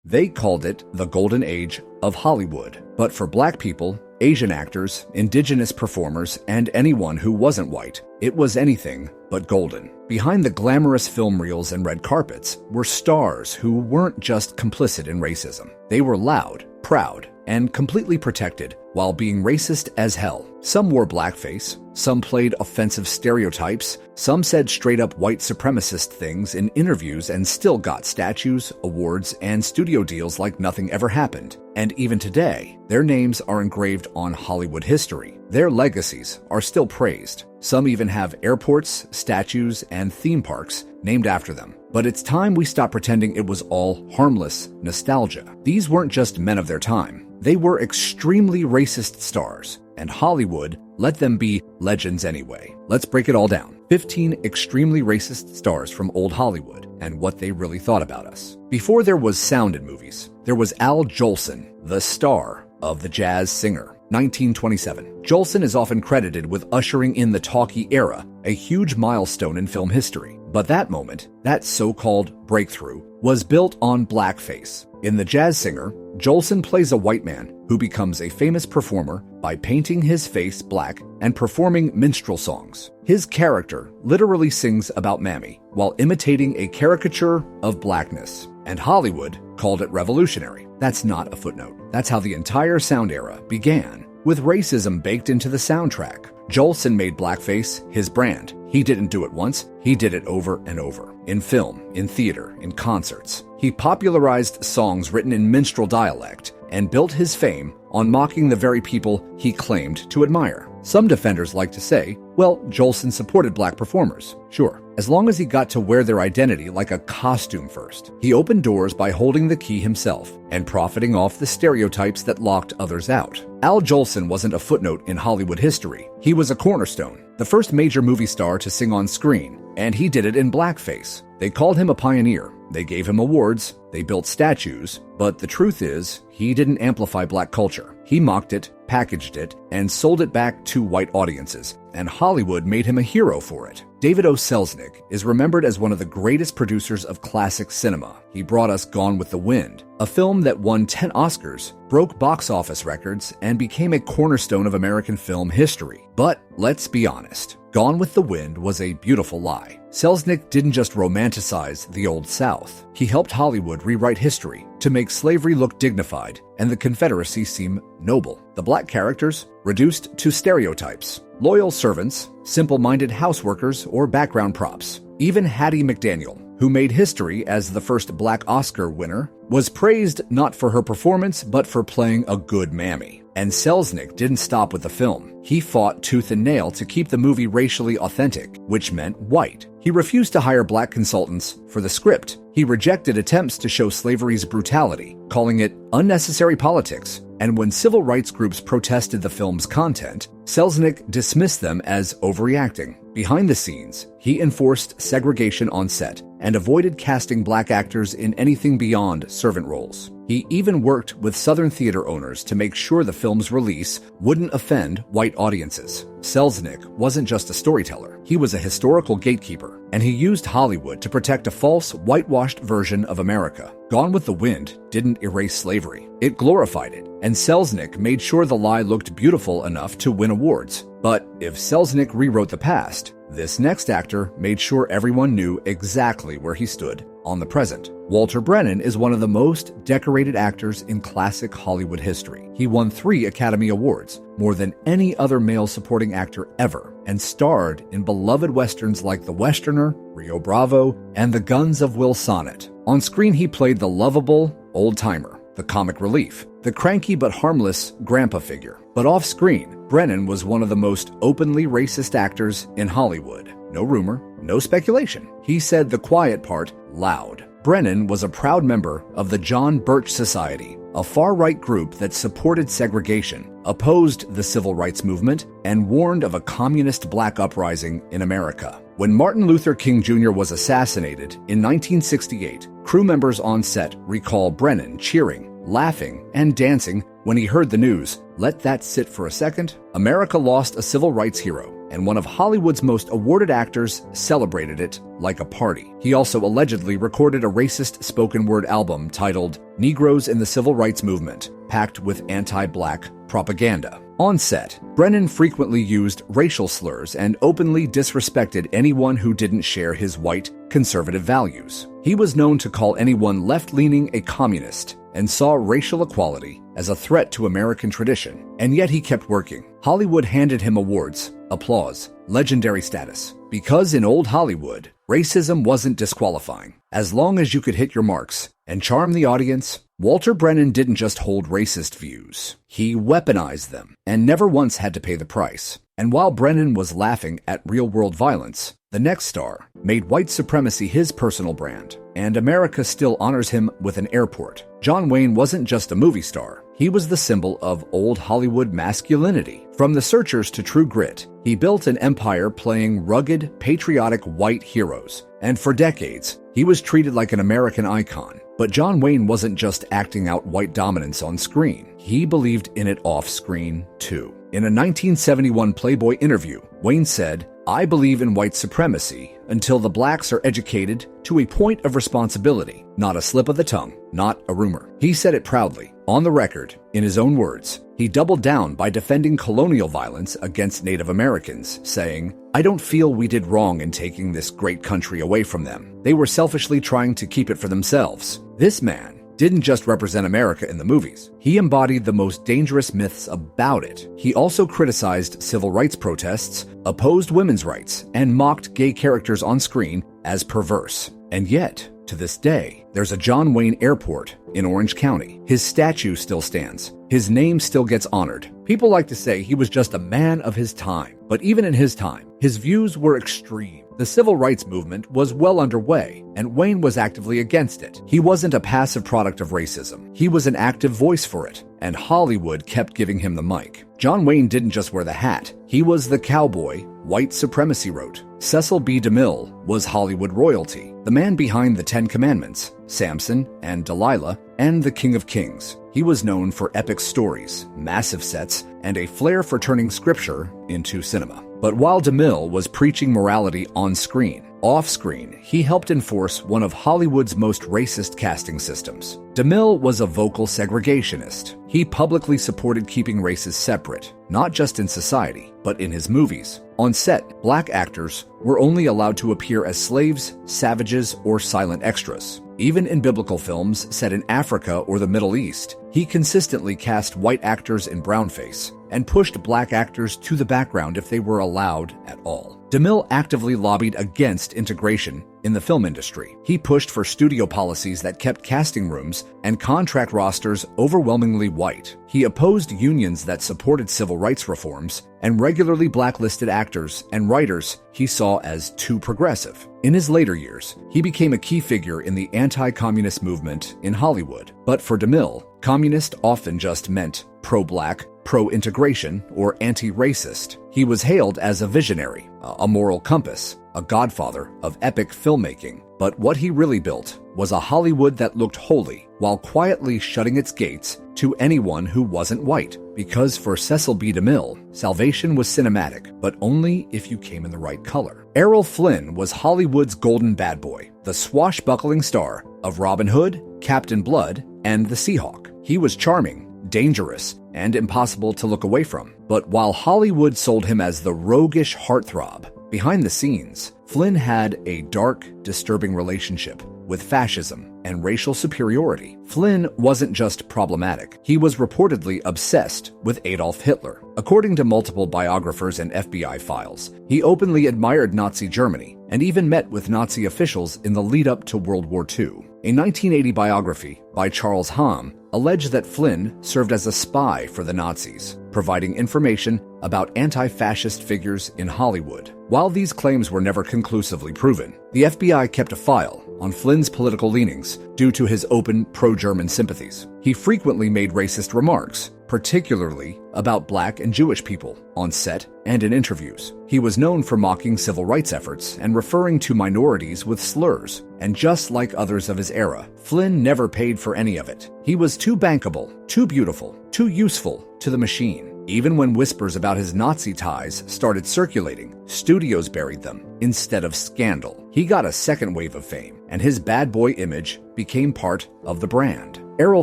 They called it the golden age of Hollywood. But for black people, Asian actors, indigenous performers, and anyone who wasn't white, it was anything but golden. Behind the glamorous film reels and red carpets were stars who weren't just complicit in racism. They were loud, proud, and completely protected while being racist as hell. Some wore blackface, some played offensive stereotypes, some said straight-up white supremacist things in interviews and still got statues, awards, and studio deals like nothing ever happened. And even today, their names are engraved on Hollywood history. Their legacies are still praised. Some even have airports, statues, and theme parks named after them. But it's time we stop pretending it was all harmless nostalgia. These weren't just men of their time. They were extremely racist stars, and Hollywood let them be legends anyway. Let's break it all down. 15 extremely racist stars from old Hollywood and what they really thought about us. Before there was sound in movies, there was Al Jolson, the star of The Jazz Singer. 1927. Jolson is often credited with ushering in the talkie era, a huge milestone in film history. But that moment, that so-called breakthrough, was built on blackface. In The Jazz Singer, Jolson plays a white man who becomes a famous performer by painting his face black and performing minstrel songs. His character literally sings about Mammy while imitating a caricature of blackness, and Hollywood called it revolutionary. That's not a footnote. That's how the entire sound era began, with racism baked into the soundtrack. Jolson made blackface his brand. He didn't do it once, he did it over and over. In film, in theater, in concerts. He popularized songs written in minstrel dialect and built his fame on mocking the very people he claimed to admire. Some defenders like to say, well, Jolson supported black performers. Sure, as long as he got to wear their identity like a costume first. He opened doors by holding the key himself and profiting off the stereotypes that locked others out. Al Jolson wasn't a footnote in Hollywood history. He was a cornerstone, the first major movie star to sing on screen, and he did it in blackface. They called him a pioneer. They gave him awards, they built statues, but the truth is, he didn't amplify black culture. He mocked it, packaged it, and sold it back to white audiences, and Hollywood made him a hero for it. David O. Selznick is remembered as one of the greatest producers of classic cinema. He brought us Gone with the Wind, a film that won 10 Oscars, broke box office records, and became a cornerstone of American film history. But let's be honest, Gone with the Wind was a beautiful lie. Selznick didn't just romanticize the Old South. He helped Hollywood rewrite history to make slavery look dignified and the Confederacy seem noble. The black characters reduced to stereotypes, loyal servants, simple-minded houseworkers, or background props. Even Hattie McDaniel, who made history as the first black Oscar winner, was praised not for her performance but for playing a good Mammy. And Selznick didn't stop with the film. He fought tooth and nail to keep the movie racially authentic, which meant white. He refused to hire black consultants for the script. He rejected attempts to show slavery's brutality, calling it unnecessary politics. And when civil rights groups protested the film's content, Selznick dismissed them as overreacting. Behind the scenes, he enforced segregation on set and avoided casting black actors in anything beyond servant roles. He even worked with Southern theater owners to make sure the film's release wouldn't offend white audiences. Selznick wasn't just a storyteller, he was a historical gatekeeper, and he used Hollywood to protect a false, whitewashed version of America. Gone with the Wind didn't erase slavery, it glorified it, and Selznick made sure the lie looked beautiful enough to win awards. But if Selznick rewrote the past, this next actor made sure everyone knew exactly where he stood on the present. Walter Brennan is one of the most decorated actors in classic Hollywood history. He won 3 Academy Awards, more than any other male supporting actor ever, and starred in beloved westerns like The Westerner, Rio Bravo, and The Guns of Will Sonnet. On screen, he played the lovable old-timer, the comic relief, the cranky but harmless grandpa figure. But off-screen, Brennan was one of the most openly racist actors in Hollywood. No rumor, no speculation. He said the quiet part loud. Brennan was a proud member of the John Birch Society, a far-right group that supported segregation, opposed the civil rights movement, and warned of a communist black uprising in America. When Martin Luther King Jr. was assassinated in 1968, crew members on set recall Brennan cheering, laughing, and dancing when he heard the news. Let that sit for a second. America lost a civil rights hero, and one of Hollywood's most awarded actors celebrated it like a party. He also allegedly recorded a racist spoken-word album titled Negroes in the Civil Rights Movement, packed with anti-black propaganda. On set, Brennan frequently used racial slurs and openly disrespected anyone who didn't share his white, conservative values. He was known to call anyone left-leaning a communist and saw racial equality as a threat to American tradition, and yet he kept working. Hollywood handed him awards, applause, legendary status. Because in old Hollywood, racism wasn't disqualifying. As long as you could hit your marks and charm the audience, Walter Brennan didn't just hold racist views. He weaponized them and never once had to pay the price. And while Brennan was laughing at real-world violence, the next star made white supremacy his personal brand, and America still honors him with an airport. John Wayne wasn't just a movie star. He was the symbol of old Hollywood masculinity. From The Searchers to True Grit, he built an empire playing rugged, patriotic white heroes. And for decades, he was treated like an American icon. But John Wayne wasn't just acting out white dominance on screen. He believed in it off-screen, too. In a 1971 Playboy interview, Wayne said, "I believe in white supremacy until the blacks are educated to a point of responsibility, not a slip of the tongue, not a rumor." He said it proudly. On the record, in his own words, he doubled down by defending colonial violence against Native Americans, saying, "I don't feel we did wrong in taking this great country away from them. They were selfishly trying to keep it for themselves." This man didn't just represent America in the movies. He embodied the most dangerous myths about it. He also criticized civil rights protests, opposed women's rights, and mocked gay characters on screen as perverse. And yet, to this day, there's a John Wayne Airport in Orange County. His statue still stands. His name still gets honored. People like to say he was just a man of his time. But even in his time, his views were extreme. The civil rights movement was well underway, and Wayne was actively against it. He wasn't a passive product of racism. He was an active voice for it, and Hollywood kept giving him the mic. John Wayne didn't just wear the hat. He was the cowboy white supremacy wrote. Cecil B. DeMille was Hollywood royalty, the man behind the Ten Commandments, Samson and Delilah, and the King of Kings. He was known for epic stories, massive sets, and a flair for turning scripture into cinema. But while DeMille was preaching morality on screen, off-screen, he helped enforce one of Hollywood's most racist casting systems. DeMille was a vocal segregationist. He publicly supported keeping races separate, not just in society, but in his movies. On set, black actors were only allowed to appear as slaves, savages, or silent extras. Even in biblical films set in Africa or the Middle East, he consistently cast white actors in brownface and pushed black actors to the background if they were allowed at all. DeMille actively lobbied against integration in the film industry. He pushed for studio policies that kept casting rooms and contract rosters overwhelmingly white. He opposed unions that supported civil rights reforms and regularly blacklisted actors and writers he saw as too progressive. In his later years, he became a key figure in the anti-communist movement in Hollywood. But for DeMille, communist often just meant pro-black, pro-integration, or anti-racist. He was hailed as a visionary, a moral compass, a godfather of epic filmmaking. But what he really built was a Hollywood that looked holy while quietly shutting its gates to anyone who wasn't white. Because for Cecil B. DeMille, salvation was cinematic, but only if you came in the right color. Errol Flynn was Hollywood's golden bad boy, the swashbuckling star of Robin Hood, Captain Blood, and The Seahawk. He was charming, dangerous, and impossible to look away from. But while Hollywood sold him as the roguish heartthrob, behind the scenes, Flynn had a dark, disturbing relationship with fascism and racial superiority. Flynn wasn't just problematic. He was reportedly obsessed with Adolf Hitler. According to multiple biographers and FBI files, he openly admired Nazi Germany and even met with Nazi officials in the lead-up to World War II. A 1980 biography by Charles Hamm alleged that Flynn served as a spy for the Nazis, providing information about anti-fascist figures in Hollywood. While these claims were never conclusively proven, the FBI kept a file on Flynn's political leanings due to his open pro-German sympathies. He frequently made racist remarks, particularly about black and Jewish people, on set and in interviews. He was known for mocking civil rights efforts and referring to minorities with slurs. And just like others of his era, Flynn never paid for any of it. He was too bankable, too beautiful, too useful to the machine. Even when whispers about his Nazi ties started circulating, studios buried them instead of scandal. He got a second wave of fame, and his bad boy image became part of the brand. Errol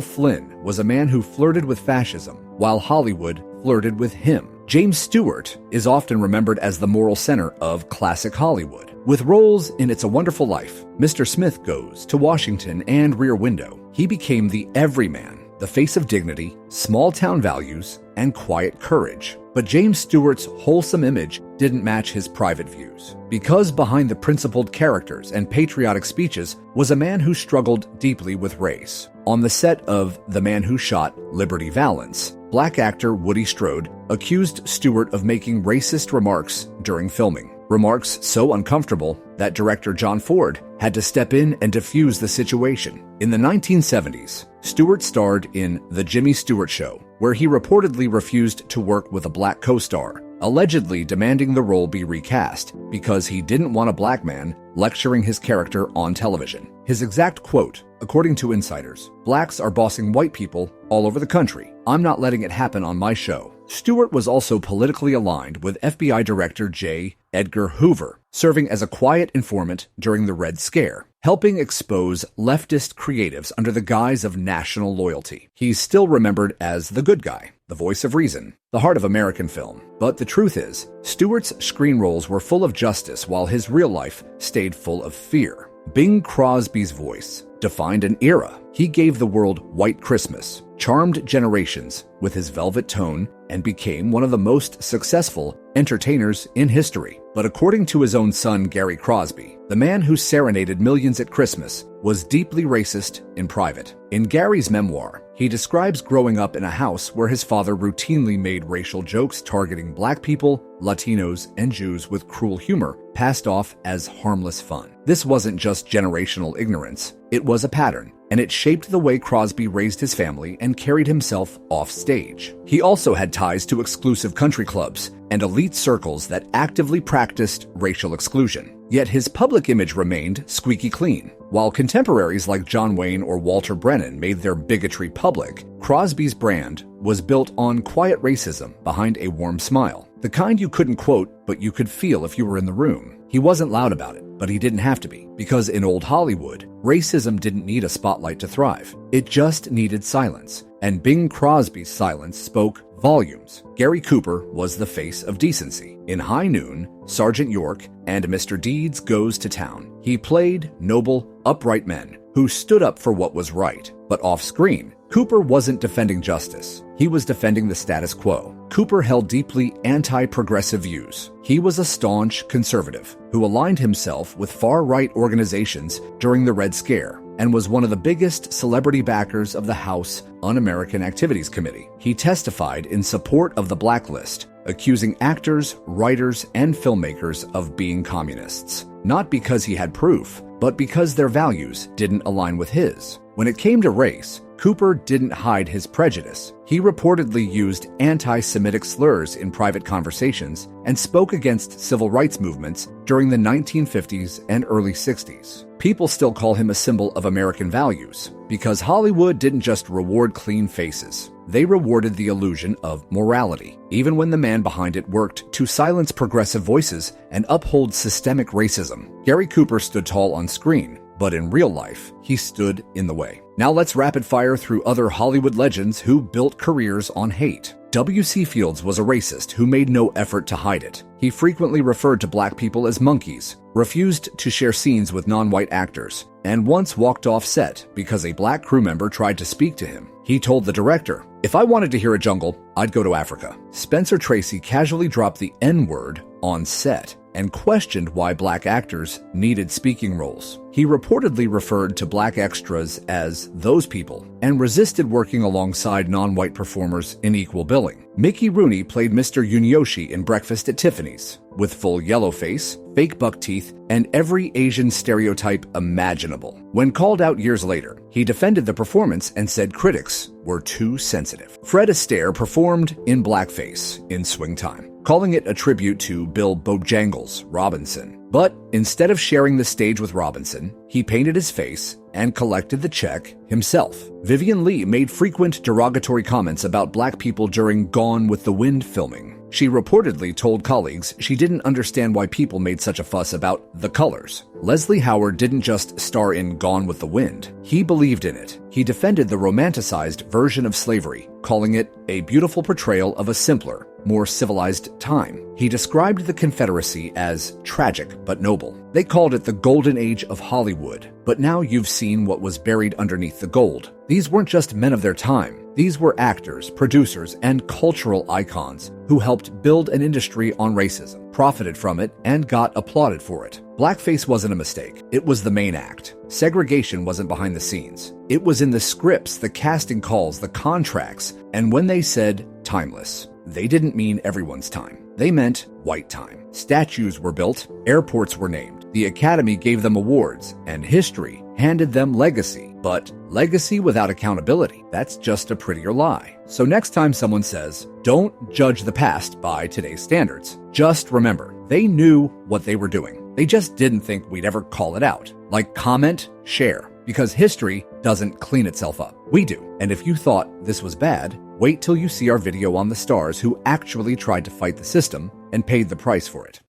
Flynn was a man who flirted with fascism, while Hollywood flirted with him. James Stewart is often remembered as the moral center of classic Hollywood. With roles in It's a Wonderful Life, Mr. Smith Goes to Washington, and Rear Window, he became the everyman, the face of dignity, small-town values, and quiet courage. But James Stewart's wholesome image didn't match his private views, because behind the principled characters and patriotic speeches was a man who struggled deeply with race. On the set of The Man Who Shot Liberty Valance, black actor Woody Strode accused Stewart of making racist remarks during filming. Remarks so uncomfortable that director John Ford had to step in and defuse the situation. In the 1970s, Stewart starred in The Jimmy Stewart Show, where he reportedly refused to work with a black co-star, allegedly demanding the role be recast because he didn't want a black man lecturing his character on television. His exact quote, according to insiders, "Blacks are bossing white people all over the country. I'm not letting it happen on my show." Stewart was also politically aligned with FBI Director J. Edgar Hoover, serving as a quiet informant during the Red Scare, helping expose leftist creatives under the guise of national loyalty. He's still remembered as the good guy, the voice of reason, the heart of American film. But the truth is, Stewart's screen roles were full of justice while his real life stayed full of fear. Bing Crosby's voice defined an era. He gave the world White Christmas, charmed generations with his velvet tone, and became one of the most successful entertainers in history. But according to his own son, Gary Crosby, the man who serenaded millions at Christmas was deeply racist in private. In Gary's memoir, he describes growing up in a house where his father routinely made racial jokes targeting black people, Latinos, and Jews with cruel humor, passed off as harmless fun. This wasn't just generational ignorance, it was a pattern, and it shaped the way Crosby raised his family and carried himself off stage. He also had ties to exclusive country clubs and elite circles that actively practiced racial exclusion. Yet his public image remained squeaky clean. While contemporaries like John Wayne or Walter Brennan made their bigotry public, Crosby's brand was built on quiet racism behind a warm smile. The kind you couldn't quote, but you could feel if you were in the room. He wasn't loud about it, but he didn't have to be, because in old Hollywood, racism didn't need a spotlight to thrive. It just needed silence, and Bing Crosby's silence spoke volumes. Gary Cooper was the face of decency. In High Noon, Sergeant York, and Mr. Deeds Goes to Town, he played noble, upright men who stood up for what was right. But off-screen, Cooper wasn't defending justice. He was defending the status quo. Cooper held deeply anti-progressive views. He was a staunch conservative who aligned himself with far-right organizations during the Red Scare and was one of the biggest celebrity backers of the House Un-American Activities Committee. He testified in support of the blacklist, accusing actors, writers, and filmmakers of being communists, not because he had proof, but because their values didn't align with his. When it came to race, Cooper didn't hide his prejudice. He reportedly used anti-Semitic slurs in private conversations and spoke against civil rights movements during the 1950s and early 60s. People still call him a symbol of American values because Hollywood didn't just reward clean faces. They rewarded the illusion of morality, even when the man behind it worked to silence progressive voices and uphold systemic racism. Gary Cooper stood tall on screen, but in real life, he stood in the way. Now let's rapid fire through other Hollywood legends who built careers on hate. W.C. Fields was a racist who made no effort to hide it. He frequently referred to black people as monkeys, refused to share scenes with non-white actors, and once walked off set because a black crew member tried to speak to him. He told the director, "If I wanted to hear a jungle, I'd go to Africa." Spencer Tracy casually dropped the N-word on set and questioned why black actors needed speaking roles. He reportedly referred to black extras as those people and resisted working alongside non-white performers in equal billing. Mickey Rooney played Mr. Yunioshi in Breakfast at Tiffany's, with full yellow face, fake buck teeth, and every Asian stereotype imaginable. When called out years later, he defended the performance and said critics were too sensitive. Fred Astaire performed in blackface in Swing Time, calling it a tribute to Bill Bojangles Robinson. But instead of sharing the stage with Robinson, he painted his face and collected the check himself. Vivian Lee made frequent derogatory comments about black people during Gone with the Wind filming. She reportedly told colleagues she didn't understand why people made such a fuss about the colors. Leslie Howard didn't just star in Gone with the Wind. He believed in it. He defended the romanticized version of slavery, calling it a beautiful portrayal of a simpler, more civilized time. He described the Confederacy as tragic but noble. They called it the golden age of Hollywood. But now you've seen what was buried underneath the gold. These weren't just men of their time. These were actors, producers, and cultural icons who helped build an industry on racism, profited from it, and got applauded for it. Blackface wasn't a mistake. It was the main act. Segregation wasn't behind the scenes. It was in the scripts, the casting calls, the contracts, and when they said timeless, they didn't mean everyone's time. They meant white time. Statues were built, airports were named, the Academy gave them awards, and history handed them legacy. But legacy without accountability, that's just a prettier lie. So next time someone says, don't judge the past by today's standards, just remember, they knew what they were doing. They just didn't think we'd ever call it out. Like, comment, share, because history doesn't clean itself up. We do. And if you thought this was bad, wait till you see our video on the stars who actually tried to fight the system and paid the price for it.